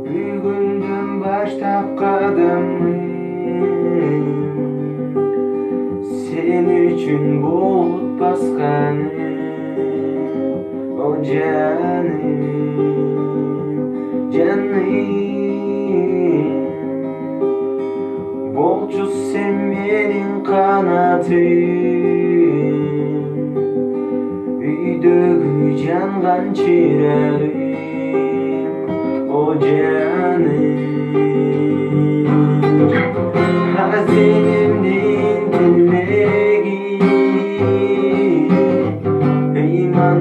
Бүгүндөн баштап кадамым сен үчүн болуп басканым. О жаным, жаным, болчу сен менин канатым, үйдөгү жанган чырагым. О жаным, hazinem din tilmegi, iman